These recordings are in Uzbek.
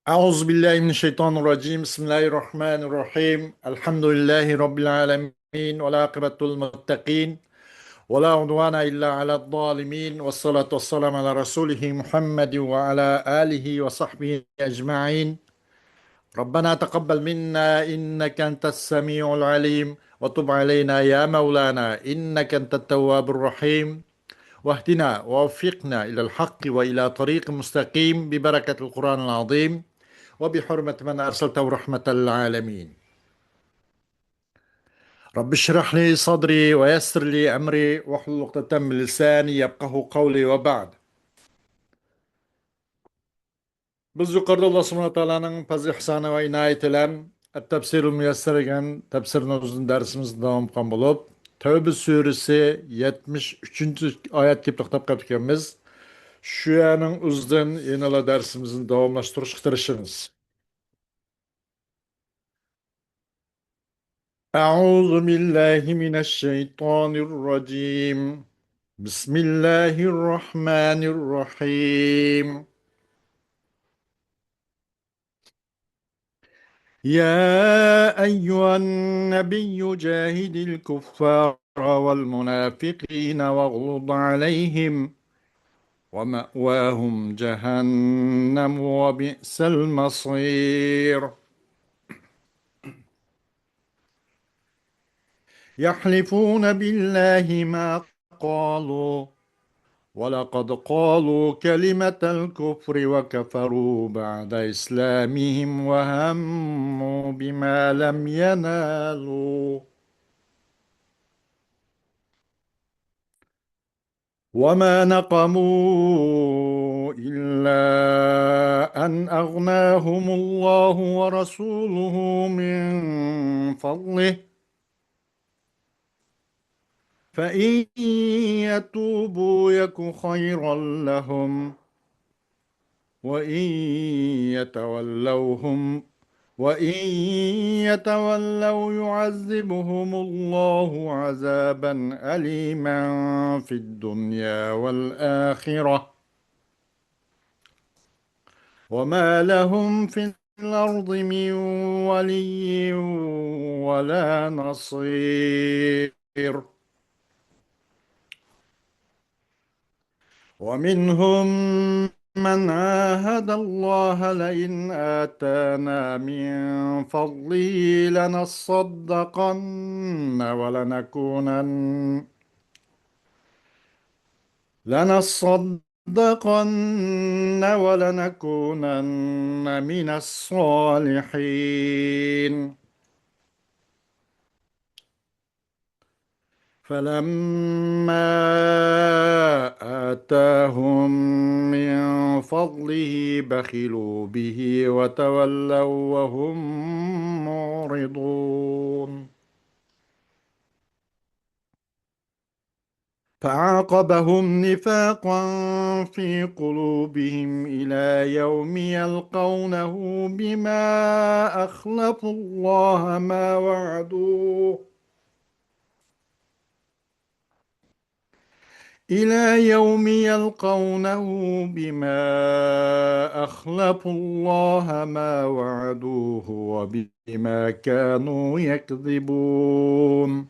أعوذ بالله من الشيطان الرجيم بسم الله الرحمن الرحيم الحمد لله رب العالمين والعاقبة للمتقين ولا عدوان إلا على الظالمين والصلاة والسلام على رسوله محمد وعلى آله وصحبه أجمعين. ربنا تقبل منا إنك أنت السميع العليم وتب علينا يا مولانا إنك أنت التواب الرحيم، واهدنا ووفقنا إلى الحق وإلى طريق مستقيم ببركة القرآن العظيم وبحرمة من أرسلته رحمة للعالمين. رب اشرح لي صدري ويسر لي أمري واحلل عقدة من لساني يفقه قولي وبعد. Biz yukarıda Allah subhanahu teala'nın fazl ihsanı ve inayet ile tefsirul müyesser egen tefsirimizin dersimiz devam kılan bulup Tevbe suresi 73. ayet kip toxtab kapıkemiz. Şu yanın uzun yine dersimizin devamlaştırış kıtırışınız. أعوذ بالله من الشيطان الرجيم. بسم الله الرحمن الرحيم. يا أيها النبي جاهد الكفار والمنافقين واغلظ عليهم ومأواهم جهنم وبئس المصير. يحلفون بالله ما قالوا ولقد قالوا كلمة الكفر وكفروا بعد إسلامهم وهموا بما لم ينالوا وما نقموا إلا أن أغناهم الله ورسوله من فضله فإن يتوبوا يك خيرا لهم وإن يتولوهم وإن يتولوا يعذبهم الله عذابا أليما في الدنيا والآخرة وما لهم في الأرض من ولي ولا نصير. ومنهم من عاهد الله لئن آتانا من فضله لنصدقن من الصالحين. فلما آتاهم من فضله بخلوا به وتولوا وهم معرضون. فعاقبهم نفاقا في قلوبهم إلى يوم يلقونه بما أخلفوا الله ما وعدوه إلى يوم يلقونه بما أخلفوا الله ما وعدوه وبما كانوا يكذبون.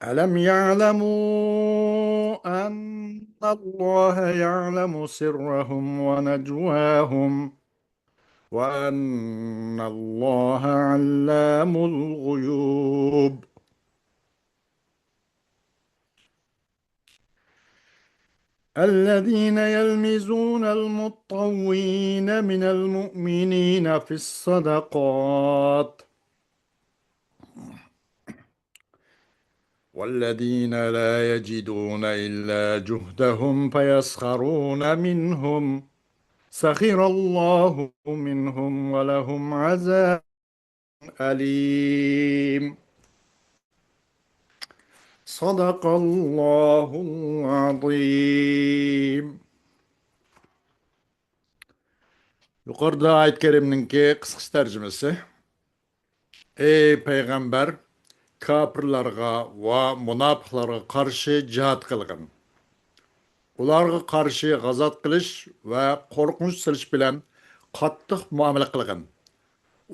ألم يعلموا أن الله يعلم سرهم ونجواهم وأن الله علام الغيوب. الذين يلمزون المطوين من المؤمنين في الصدقات والذين لا يجدون إلا جهدهم فيسخرون منهم سخر الله منهم ولهم عذاب أليم. صدق الله العظيم. Yukarıda ayet-i keriminki kısa tercümesi. Ey peygamber, kapırlarga ve münafıklarga karşı cihat kılgın. ularga qarshi g'azot qilish va qo'rqinch silish bilan qattiq muomala qilgan.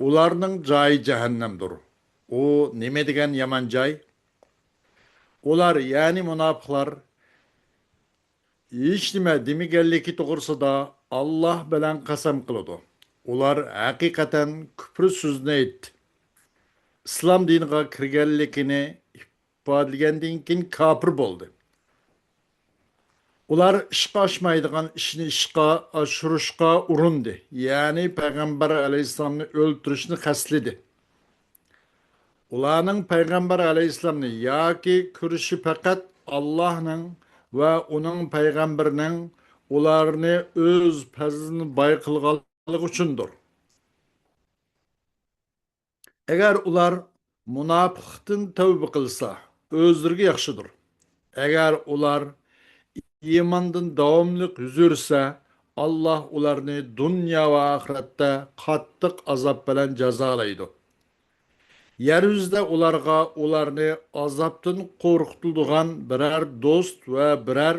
Ularning joyi jahannamdir. U nima degan yomon joy? Ular, ya'ni munofiqlar, hech nima demaganligi to'g'risida Alloh bilan qasam qiladi. Ular haqiqatan kufr so'zini aytdi. Islom diniga kirganligini ifodalagandan keyin kofir bo'ldi. Ular ishqa oshmaydigan ishni ishqa oshirishga urindi. Ya'ni payg'ambar alayhissalomni o'ldirishni qaslidi. Ularning payg'ambar alayhissalomni yoki ko'rishi faqat Allohning va uning payg'ambarining ularni o'z fazlini boy qilganligi uchundir. Agar ular munofiqlikdan tavba qilsa, o'zlariga yaxshidir. Agar ular iymondan davomli yursa, Alloh ularni dunyo va oxiratda qattiq azob bilan jazolaydi. Yer yuzida ularni azobdan qo'rqitadigan biror do'st va biror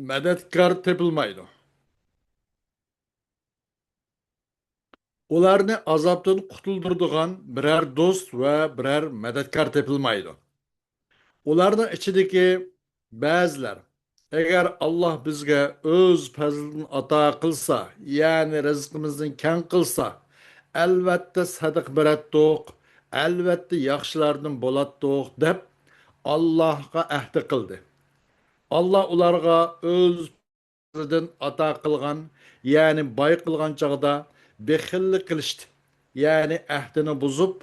madadkor topilmaydi. Ularni azobdan qutuldiradigan biror do'st va biror madadkor topilmaydi. Ularning ichidagi ba'zilar, agar Alloh bizga o'z fazlini ato qilsa, ya'ni rizqimizni keng qilsa, albatta sadiq beratdiq, albatta yaxshilardan bo'latdiq deb Allohga ahd qildi. Alloh ularga o'z fazlidan ato qilgan, ya'ni boy qilgan chog'da bexillik qilishdi. Ya'ni ahdini buzib,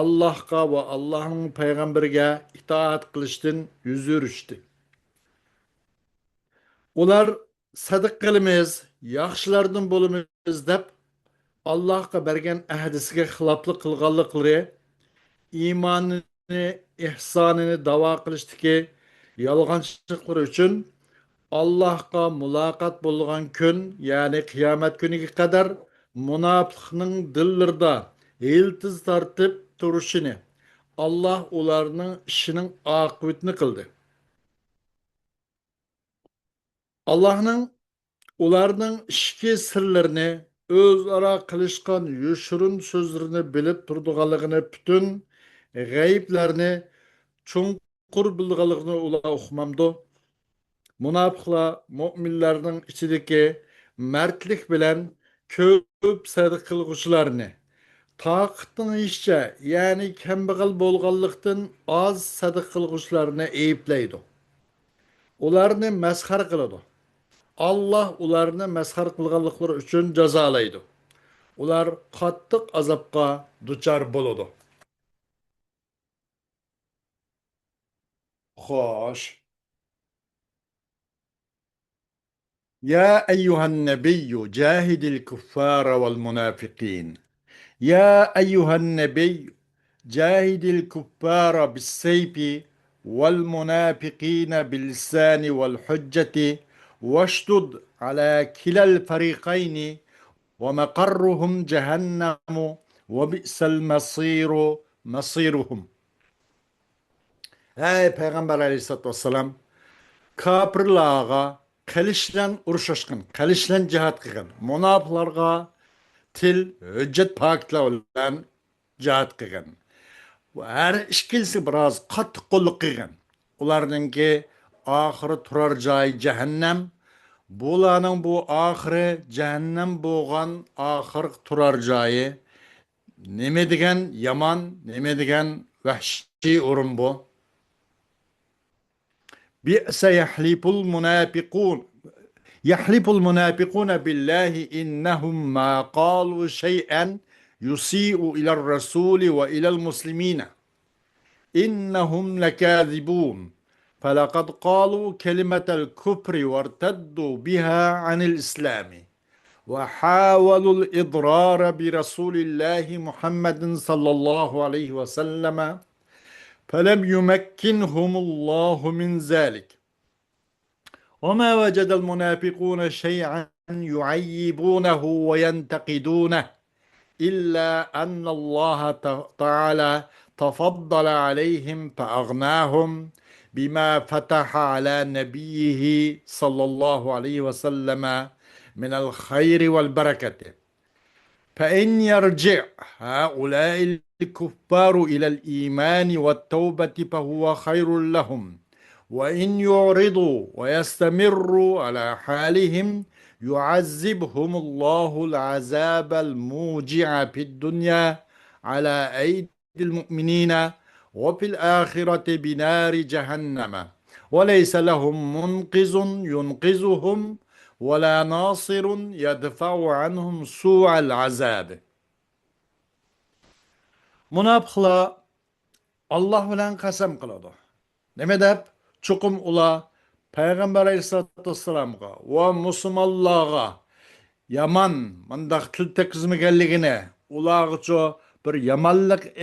Allohga va Allohning payg'ambariga itoat qilishdan yuz yurishdi. Ular sadiq qilamiz, yaxshilardan bo'lamiz deb Allohga bergan ahdisiga xiloflik qilganliklari, iymonini, ihsonini da'vo qilishdiki yolg'onchiliklar uchun Allohga muloqot bo'lgan kun, ya'ni qiyomat kuniga qadar munofiqning dillarida yiltiz tortib turishini Alloh ularning ishining oqibatini qildi. Allohning ularning ichki sirlarini, o'zaro qilishgan yoshirin so'zlarini bilib turganligini, butun g'ayblarni chunqur bilganligini ular uqmamdi. Munofiqlar mo'minlarning ichidagi mardlik bilan ko'p sadiq qilg'uvchilarni toqatning ishcha, ya'ni kambag'al bo'lganlikdan oz sadiq qilg'uvchilarni ayiblaydi. Ularni masxar qiladi. Alloh ularni masxar qilganliklari uchun jazolaydi. Ular qattiq azobga duchor bo'ladi. Xo'sh. يا أيها النبي جاهد الكفار والمنافقين. يا أيها النبي جاهد الكفار بالسيف والمنافقين باللسان والحجة واشدد على كلا الفريقين ومقرهم جهنم وبئس المصير مصيرهم. Ey Peygamber aleyhissalatü vesselam, kapırlarga qilishlan urushishgan, qilishlan jihad qilgan, munofiqlarga til, hujjat poklar bilan jihad qilgan. Har ikkisi biroz qattiq qo'lliq qilgan. Ularningki oxiri turar joyi jahannam. Bularning bu oxiri jahannam bo'lgan oxirgi turar joyi. Nima degan yomon, nima degan vahshiy o'rin bu? Bi'sa yahliful munafiqun. يحلف المنافقون بالله إنهم ما قالوا شيئا يسيء إلى الرسول وإلى المسلمين إنهم لكاذبون فلقد قالوا كلمة الكفر وارتدوا بها عن الإسلام وحاولوا الإضرار برسول الله محمد صلى الله عليه وسلم فلم يمكنهم الله من ذلك وما وجد المنافقون شيئا يعيبونه وينتقدونه إلا أن الله تعالى تفضل عليهم فأغناهم بما فتح على نبيه صلى الله عليه وسلم من الخير والبركة. فإن يرجع هؤلاء الكفار إلى الإيمان والتوبة فهو خير لهم، وإن يعرضوا ويستمروا على حالهم يعذبهم الله العذاب الموجع في الدنيا على أيدي المؤمنين، وفي الآخرة بنار جهنم، وليس لهم منقذ ينقذهم ولا ناصر يدفع عنهم سوء العذاب. Münafıklar Allah bilen kasam kılады. Neme dep? Çukum ula Peygamber Aleyhisselatü Vesselam'a ve Müslümanlığa yaman mındaq til tekizmegenligine ulağıço bir yamanlık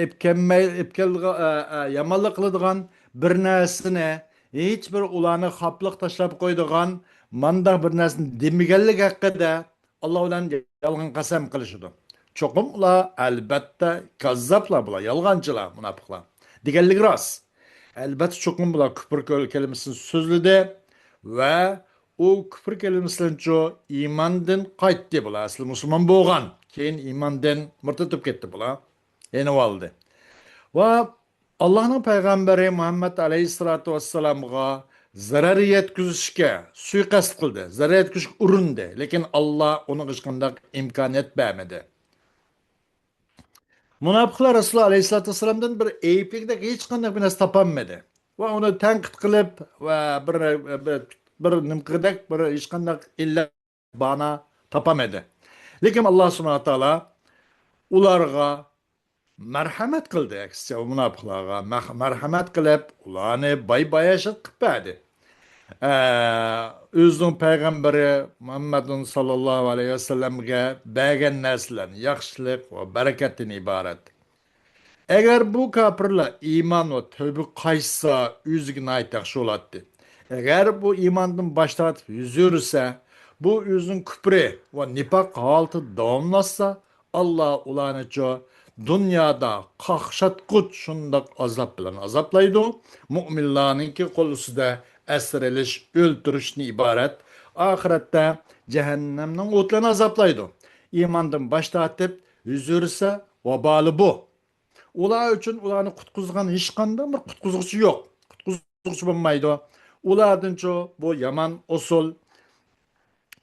yamanlık kılıdığan bir nesine hiç bir ulanı haplık taşlap koyduğan manda bir nesini demigenlik hakkında Allah ulan yalgan kasam kılışıdı. Çokum ula elbette kazzapla bula yalgancılar münafıklar. Digellik rast. Elbette çokum bula küfür kelimesini sözlüde ve o küfür kelimesinden çoğu imandan qaytdı bula. Aslı Müslüman boğan. Keyin imandan mırtıtıp gitti bula. Yeni oldu. Ve Allah'ın peygamberi Muhammed Aleyhisselatü Vesselam'a zarar yetkizishga suiqasd qildi. Zarar yetkizishga urindi. Lekin Allah onu hech qanday imkoniyat bermadi. Münafıklar Resulullah Aleyhisselatü Vesselam'dan bir eyiplikde hiç qanday bir narsa topolmadi. Ve onu tanqid qilib ve bir nimqidak bir hech qanday illat bana topolmadi. Lekin Allah subhanahu wa taolo ularga marhamat qildi. Aksincha münafıklarga marhamat qilib ularni bay-bayashit qilib berdi. Özünün peygamberi Muhammedun sallallahu aleyhi ve sellem'ge bergen narsalarni yaxshilik ve bereketden ibaret. Eğer bu kapırla iman ve tövbe qaysa üzgün ayet yaxşı oladı. Eğer bu imandan başlatıp yüzürse, bu üzün küpre ve nipak haltı davamlasa, Allah ulanı dünyada qaqşatqut şundak azap bilen azaplaydı. Müminlarınki kolusunda esiriliş, öldürüşni ibaret. Ahirette cehennemden otlarını azaplaydı. İmandan başlatıp yüzürse vebali bu. Ular üçün ularni qutquzgan hech qanday bir qutquzuvchi yo'q. Qutquzuvchi bo'lmaydi. Ulardan bu yaman usul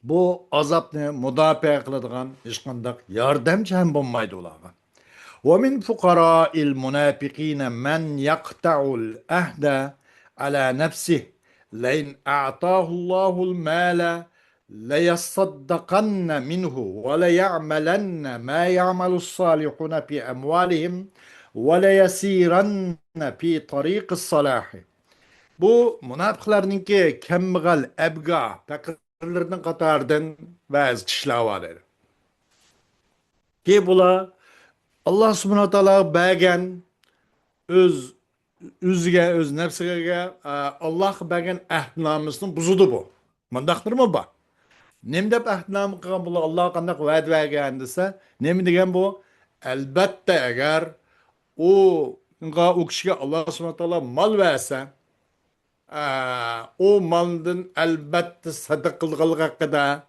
bu azobni mudofaa qiladigan hech qanday yordamchi ham bo'lmaydi ularga. ومن فقراء المنافقين من يقطع العهد على نفسه لئن أعطاه الله المال ليصدقن منه وليعملن ما يعمل الصالحون في أموالهم وَلَيَسِيرَنَّ فِي طَرِيقِ الصَّلَاحِ. Bu münafıklarınki kemgal, ebga, fakirlerinin katardan bazı kişiler var. Ki bula Allah subhanahu wa ta'ala bergen öz öz nefsige Allah bergen ahdnamasını buzudu bu. Mandaqdır mı bu? Nem dep ahdnamı qilgan bula Allah qandaq va'd bergan desa, nem degan bu? Elbette eğer o kişiye Allah subhanahu teala mal verse, o maldan elbette sadık kılgılık hakkında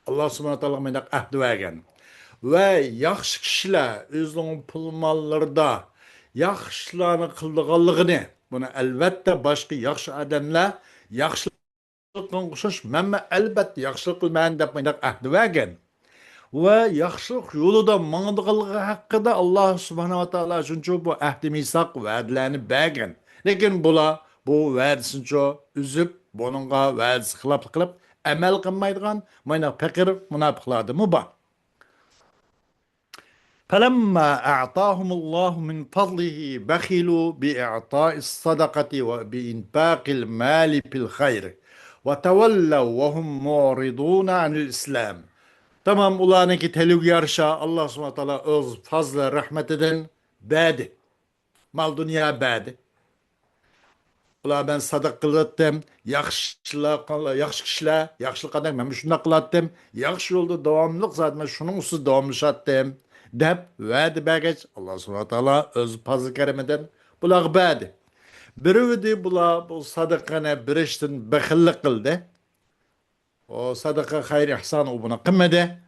Allah subhanahu teala menak ahdi vergen. Ve yaxşı kişiler özünün pul mallarda yaxşılarını kılgılıgını, bunu elbette başka yaxşı adamlar yaxşılıkın kuşuş, memme elbette yaxşılık kılmayan dep menak ahdi vergen. Ve yaxşılık yolu da mağdığılığı hakkında Allah subhanahu wa ta'ala çünkü bu ahdi misak vədlərini bergen. Lekin bu vədisini üzüp, bununla vədisi qılıb, əməl qılmaydıgan, mayna fakir münafıqlardı mı bu? فَلَمَّا أَعْطَاهُمُ اللّٰهُ مِنْ فَضْلِهِ بَخِلُوا بِإِعْطَاءِ الصَّدَقَةِ وَبِإِنْفَاقِ الْمَالِ فِي الْخَيْرِ وَتَوَلَّوْا وَهُمْ مُعْرِضُونَ عَنِ الْإِسْلَامِ. Tamam ulanınki telüg yarışa Allah subhanahu teala öz fazla rahmetinden berdi. Mal dünya berdi. Ula ben sadak kılattım. Yaxşı kişiler, yaxşılık adam ben şunda kılattım. Yaxşı yolda devamlılık zaten şunun usul devamlaşattım. Dep verdi bergeç Allah subhanahu teala öz fazla keremeden bular berdi. Biri de bu sadakana biriştin bekillik kıldı. O sadaka hayır ihsan o buna kımmede.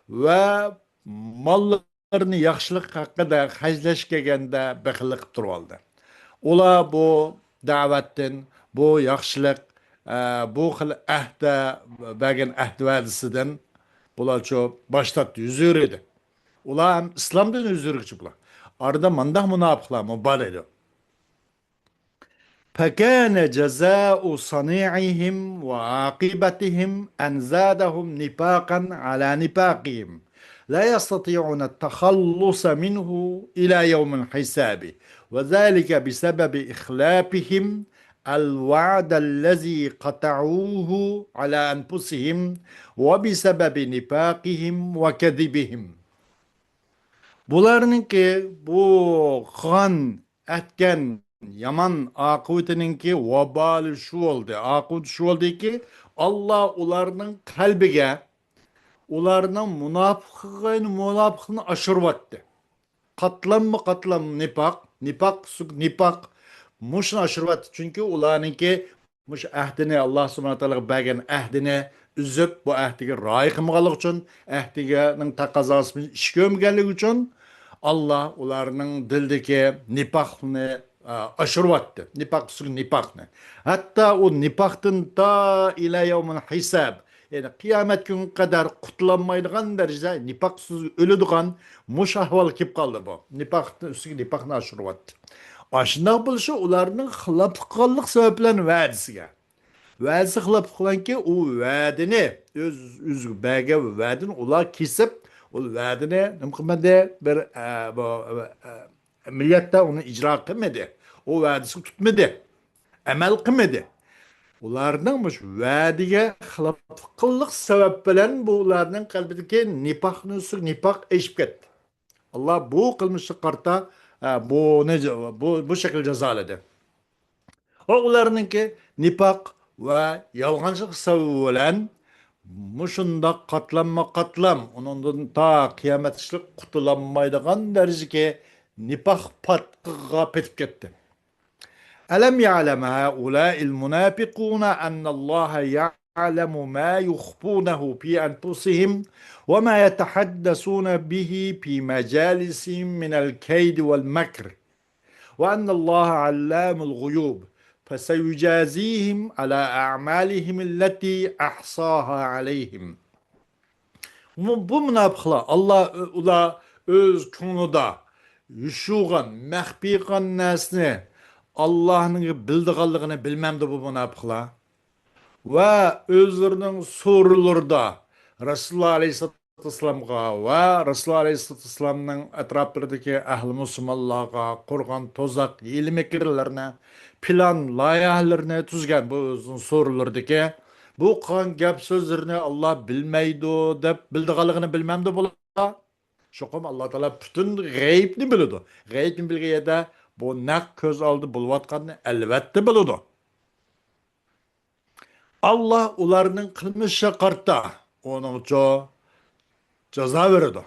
Ve mallarını yaxşılık hakkında hacleş gelgende bekillik kılıp durvaldı. Ola bu davetten, bu yaxşılık, bu xil ahda, bagin ahd vadisinden bular çok baştat yüzür idi. Ular hem İslam'dan yüzürükçü bular. Arada mandah münafıklar mübal ediyor. فكان جزاء صنيعهم وعاقبتهم أن زادهم نفاقا على نفاقهم لا يستطيعون التخلص منه إلى يوم الحساب وذلك بسبب إخلافهم الوعد الذي قطعوه على أنفسهم وبسبب نفاقهم وكذبهم. Bularınki bu kan etken yaman akıbetininki vebali şu oldu. Akıbet şu oldu ki Allah ularının kalbige ularının münafıkını aşırvattı. Katlam nipak, nipak muşun aşırvattı. Çünkü ularınki muş ahdini Allah subhanahu teala bergen ahdini üzüp bu ahdiga rioya qilmaganligi uchun ahdiga taqozosini ish ko'rmaganligi uchun Allah ularning dildagi nifaqni aşırvattı. Nifaqni. Hatta o nifaqdan ta ila yevmil hisab. Yani kıyamet günü kadar kutlanmaydigan derecede nifaqsız ölüdügan muş ahval kip kaldı bu. Nifaqni üstüge nifaqni aşırvattı. Aşındaq buluşu ularning xilaflıqallık sebeplerini vədisiga. Vədisi xilaf qılanki o vədini öz bəgə vədini ular kesip o vədini nimqimede bir millətdə onu icra qılmadı. O vədisi tutmadı. Əməl qılmadı. Ularning vədiga xilaflıq sebep bilen bu ularning qalbidagi nifaq eşib ketdi. Allah bu qılmışı qarta bu şekilde cezaladı. Oğullarınınki nifak ve yalgancılık sebebi bilen muşunda katlam onundan ta kıyamet işlik kutulanmaydıgan dereceki nifak patkıga petip gitti. ألم يعلم هؤلاء المنافقون أن الله يعلم ما يخفونه في أنفسهم وما يتحدثون به في مجالسهم من الكيد والمكر وأن الله علام الغيوب فسيجازيهم على أعمالهم التي أحصاها عليهم. Bu münafıklar Allah ula öz konuda yuşuğan, mehbiqan nesni Allah'ın bildiğanlığını bilmemdi bu münafıklar. Ve özlerinin sorularda Resulullah Aleyhisselatü Vesselam'a ve Resulullah Aleyhisselatü Vesselam'ın etraflarındaki ehl-i Müslümanlığa kurgan tozak, hile mekirlerine, plan, layihlerine tuzgan bu özün sorulardaki bu kan gap sözlerini Allah bilmeydi dep bildiğanlığını bilmemdi bu. Şokum Allah Teala bütün gayibni biliyordu. Gayibni bilgiyede bu nak köz aldı bulvatkanını elbette biliyordu. Allah ularının kılmışı kartta onun için ceza verirdi.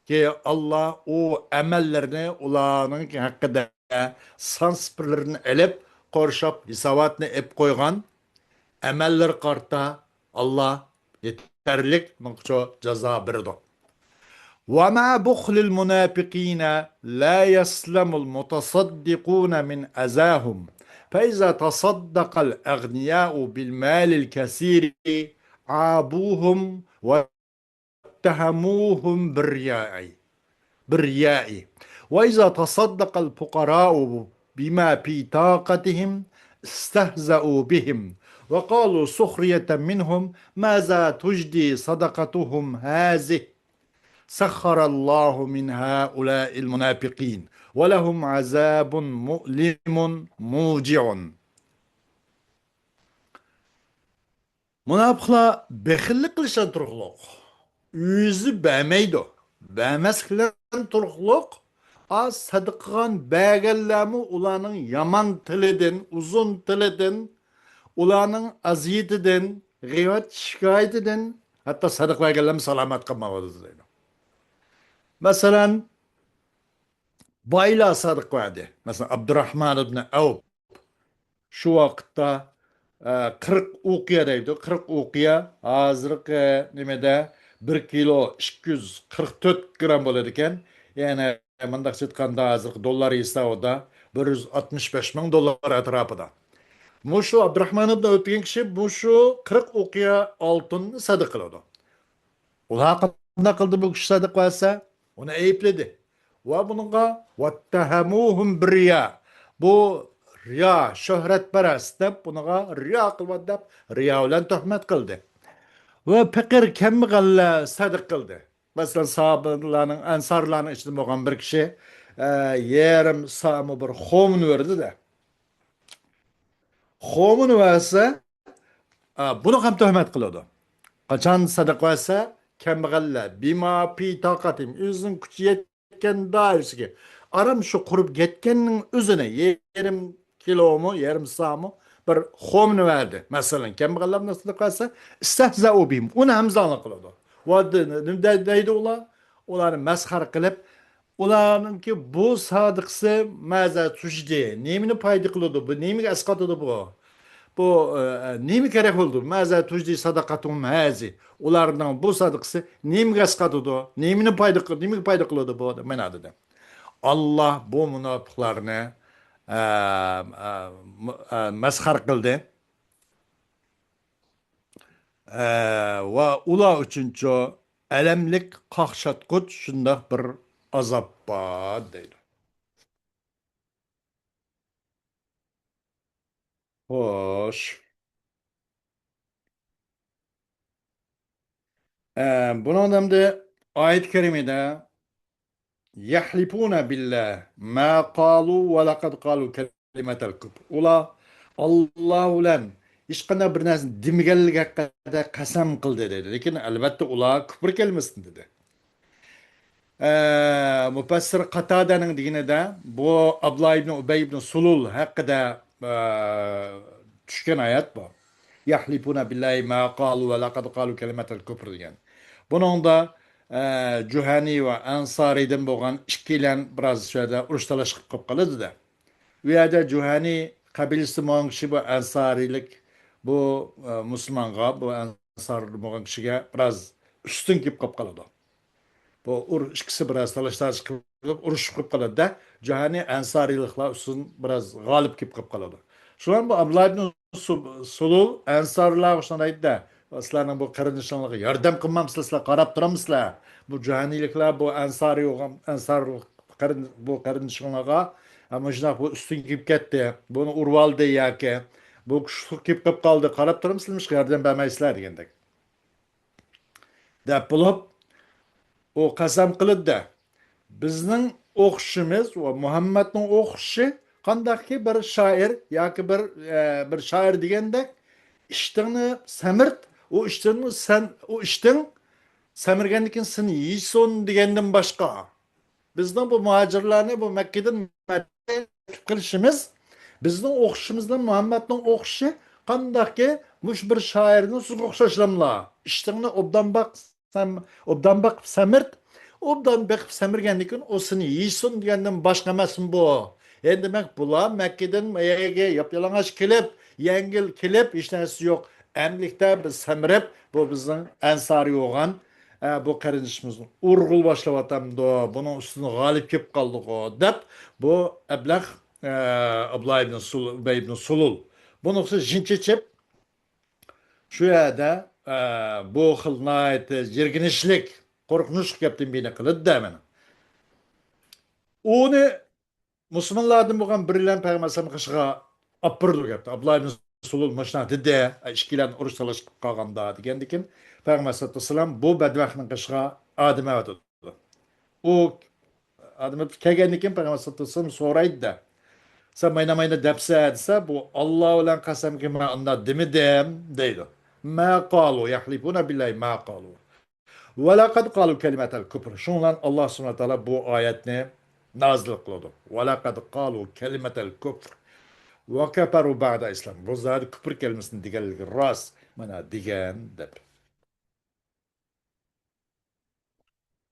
Ki Allah o emellerini ularının hakkında sansipirlerini elip korşap hisabatını ep koygan emeller kartta Allah yeterlik onun için ceza verirdi. ومع بخل المنافقين لا يسلم المتصدقون من أذاهم فإذا تصدق الأغنياء بالمال الكثير عابوهم واتهموهم بالرياء وإذا تصدق الفقراء بما في طاقتهم استهزأوا بهم وقالوا سخرية منهم ماذا تجدي صدقتهم هذه سخر الله من هؤلاء المنافقين ولهم عذاب مؤلم موجع. Münafıklar bekillik kılışan turkluk. Yüzü beğmeydi. Beğmez kılan turkluk az sadıkıgan beğellemi ulanın yaman tilidin, uzun tilidin, ulanın aziyetidin, gıyvet şikayetidin, hatta sadık beğellemi salamet kılmavalıdır. Mesela bayla sadık vardı. Mesela Abdurrahman ibn Avf. Shu vaqtda 40 uqiya deydi. 40 uqiya hozirgi nimada 1 kilo 244 gram bo'ladi ekan. Ya'ni mundaqcha aytganda hozirgi dollar hisobida 165 ming dollar atrofida. Mushu Abdurahmon ibn o'tgan kishi mushu 40 uqiya oltinni sadaqa qiladi. Ular qanday qildi bu kishi sadaqa qilsa? Uni aybladi. Va bunga vattahamuhum birya. Bu riyo, shuhratparast deb bunga riyo qildi deb riyo bilan tuhmat qildi. Va faqir kambag'allar sadaqa qildi. Masalan, sahobalarning, ansarlarning ichida bo'lgan bir kishi yarim sa'mi bir xo'min berdi-da. Xo'min versa buni ham tuhmat qiladi. Qachon sadaqa qilsa, kambag'allar bima pi taqatim o'zining kuchi yetgan doirasiga aram shu qurib ketganning o'zini yarim kilomi, yarim sa'mi bir xomni verdi. Masalan, kambag'allar nasıl qilsa, istahza'u bihim. Uni ham zona qiladi. Va nima deydi ular? Ularni masxar qilib, ularninki bu sodiqsi maza tujdi. Nemini payda qiladi bu? Nemiga asqatadi bu? Bu nemi kerak bo'ldi? Maza tujdi sadaqatum hazi. Ularning bu sadaqasi nemiga asqatadi? Nemini payda qiladi? Nemiga payda qiladi bu? Mana dedi. Allah bu munofiqlarni masxar qildi. Va ular uchuncha alamlik qaqshatqut shundoq bir azob bor deydi. Xo'sh. Bunun hamda ayet-i kerimede yahlifuna billah ma qalu ve laqad qalu kelimetel küfr. Ula Allah ulan hech qanday bir narsa demaganligi haqida qasam qildi dedi. Lekin albatta ular kufr kelmasin dedi. Mufassir Qatadaning dinida bu Abdullah ibn Ubay ibn Sulul haqida tushgan oyat bu. Yahlifuna billahi ma qalu ve laqad qalu kelimetel küfr degan. Bunun da Juhani ve Ansari'den bo'lgan ikkilan biroz şöyle urush talash qilib qoladi da. Bu yerda Juhani qabilasi bo'lgan kishi bu Ansarilik bu musulmonga bu Ansar bo'lgan kishiga biroz ustun kelib qoladi. Bu ikkisi biroz talash qilib urushib qolib qoladi-da. Juhani Ansariliklar ustun biroz g'olib kelib qoladi. Şuan bu Abdullah ibn Sulul Ansarlar şuna aytdi. Sizlarning bu qarindoshlarga yordam qilmamsizlar, sizlar qarab turamsizlar. Bu jahoniyliklar bu ansari ansar bu qarindoshlarga ama shunaq bu ustun kelib ketdi. Buni urvaldi yoki bu kuchli kelib qoldi. Qarab turamsizlar, yordam bermaysizlar degandek. Deb bo'lib u qasam qildi. Bizning o'qishimiz va Muhammadning o'qishi qandaqki bir shoir yoki bir shoir degandek ishtingni samirt o işten o işten semirgenlikin sen yiyson degandan boshqa. Bizning bu muhojirlarni bu Makkadan Madinaga qilishimiz bizning o'qishimizdan Muhammadning o'qishi qandaqki mush bir shoirni sizga o'xshashlamlar. Ishtingni obdan baq samirt, obdan baq samirganlikin o seni yiyson degandan boshqa emasmi bu. Endi demak bular Makkadan Mayaga yapyalang'och kelib, yengil kelib hech narsa yo'q. Emlikte biz semirip bu bizim ensari olan bu kardeşimizin urgul başlavatamdı bunun üstüne galip kep kaldık o dep bu Ebleh Abdullah ibn Sulul bunu jinçeçip şu yerde bu xil nayet jirginişlik korkunçluk yaptım beni kılıdı da hemen. Onu Müslümanlardan bo'lgan birlan payg'ambar qishiga olib birdi gapdi. Abdullah ibn Sulul mashna dedi, ishkilan urush talash qilib qolganda degandikin, payg'ambar sollallohu alayhi vasallam bu badbaxtning qishiga odim avdi. U odim kelgandikin payg'ambar sollallohu alayhi vasallam so'raydi. Sen mayna depsa desa bu Alloh bilan qasamki men unda demidim deydi. Ma qalu yahlifuna billahi ma qalu. Ve laqad qalu kelimetel küfr. Şunlan Allah subhanahu wa ta'ala bu ayetni nazil qiladi. Ve laqad qalu kelimetel küfr. Ve keferu ba'da İslam. Bu zadi küfür kelimesini deganligi rost. Mana degan deb.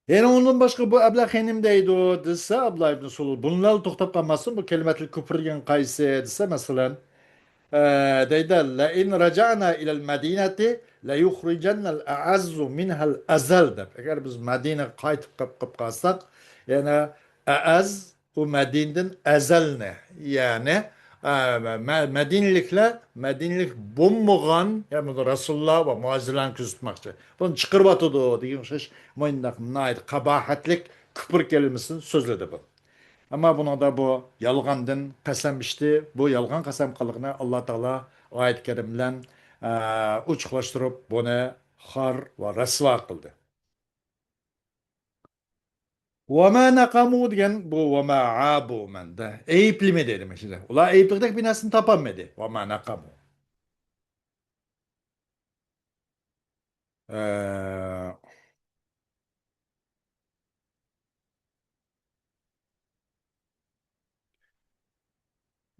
Yani ondan başka bu Abla Henim deydi o dese Abla ibn Sulul. Bunlar to'xtab qolmasin bu kelimetel küfr degan qaysi dese mesela deydi la in raca'na ilal medineti la yukhrijannal a'azzu minhal azal deb. Eğer biz Medine qaytib qilib qalsak, yani a'az u Medine'den ezel ne? Yani Medinlikler bulmagan yani Resulullah ve muazzilan küzütmakçı. Bunu çıkırıp atıdı degan şey. Moyndaq naydı kabahatlik küpür kelimesini sözledi bu. Ama buna da bu yalgandan qasam içti. Bu yalgan qasam qılığını Allah Taala ayet-i kerim uçuklaştırıp bunu xar ve rasva kıldı. وَمَا نَقَمُوا degan bu وَمَا عَابُوا mende. Eyipli dedim işte. Ular eyipliktek binasını tapamadı. وَمَا نَقَمُوا. Ee,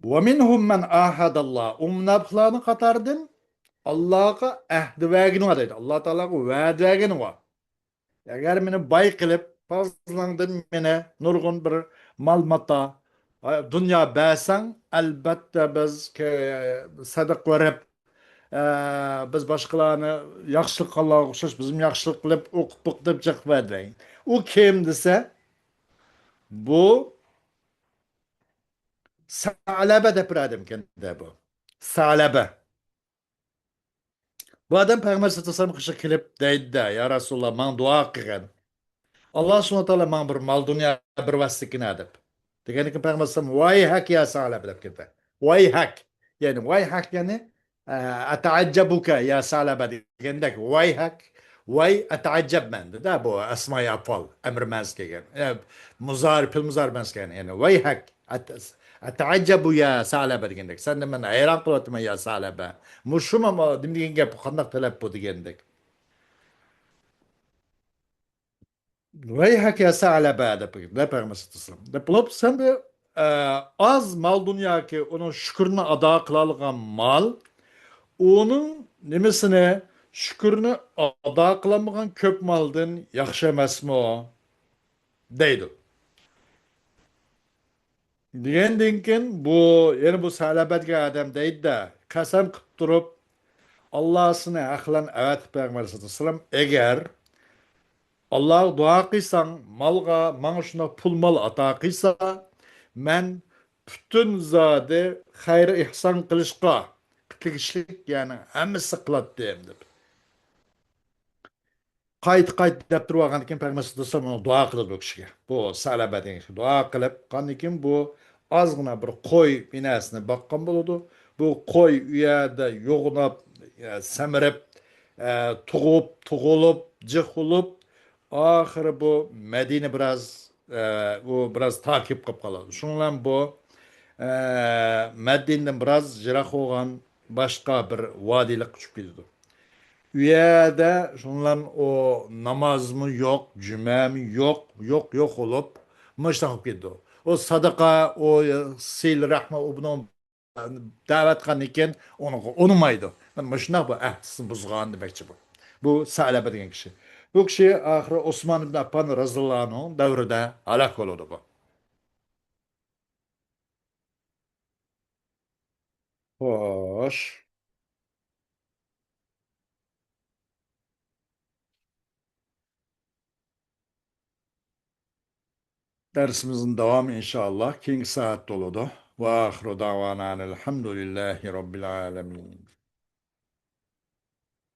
وَمِنْهُمْ مَنْ آهَدَ اللّٰهِ Umnabıklarını katardın. Allah'a ehdi vergini var dedi. Allah Teala'ya vaad vergini var. Eğer beni bay kılıp fazlandın beni nurgun bir mal mata dünya bəsən elbette biz ki sadık verip biz başkalarını yaxşılık Allah'a okşaş bizim yaxşılık kılıp okup bıktıp çık vermeyin. O kim dese bu salebe de bir adam kendi bu. Salebe. Bu adam Peygamber sallallahu aleyhi ve sellem kılıp deydi de ya Resulallah bana dua kılın. Allah subhanahu wa ta'ala man bir mal dünya bir vasıkini edip. Degeni ki Peygamber sallallahu vay hak ya salab edip kete. Vay hak. Yani vay hak yani ataccabuka ya salab degendek vay hak. Vay ataccab men. Da bu asma-i afal. Emr mezkegen. Muzar pil muzar mezkegen. Yani vay hak. Ataccabu ya salab degendek. Sen de men hayran kılatıma ya salab. Muşuma mı dimdiğin gep kandak talep bu degendek. Vay ya sa'laba da permesitislim. De plop sen de az mal dünya ki onun şükrünü ada kılalgan mal onun nimesine şükrünü ada kılamagan köp maldan yaxşı emasmı o deydi. Degenden keyin bu yani bu salabatga adam deydi de kasam qilib turib Allah'sını aklan evet Peygamber sallallahu aleyhi ve sellem eğer Allah dua kıysan malga bana şuna pul mal ata kıysa men bütün zade hayır ihsan kılışka tegishlik yani hammasi qiladi deyim deb qayt deb turib olgan ekan payg'ambar sallallohu alayhi vasallam duo qildi bu kishiga bu salaba degan kishi duo qilib qandan keyin bu ozgina bir qo'y binasini boqqan bo'ladi bu qo'y u yerda yo'g'nab samirib tug'ilib jiqilib oxiri bu madina biroz u biroz takip qilib qoladi shundan bu madinadan biroz jiroq bo'lgan boshqa bir vodiyga tushib ketadi u yerda shundan o namozmi yo'q jumami yo'q bo'lib mishdan qilib ketdi o sadaqa o sil rahma u buni da'vat qilgan ekan uni unmaydi mana shunaqa bu ahdisini buzgan demoqchi bu salaba degan kishi bu kishi oxiri usmon ibn affan roziyallohu anhu davrida halok bo'ladi bu xo'sh dersimizin devamı inşallah keyingi saat doludu. Ve ahiru davana elhamdülillahi rabbil alemin.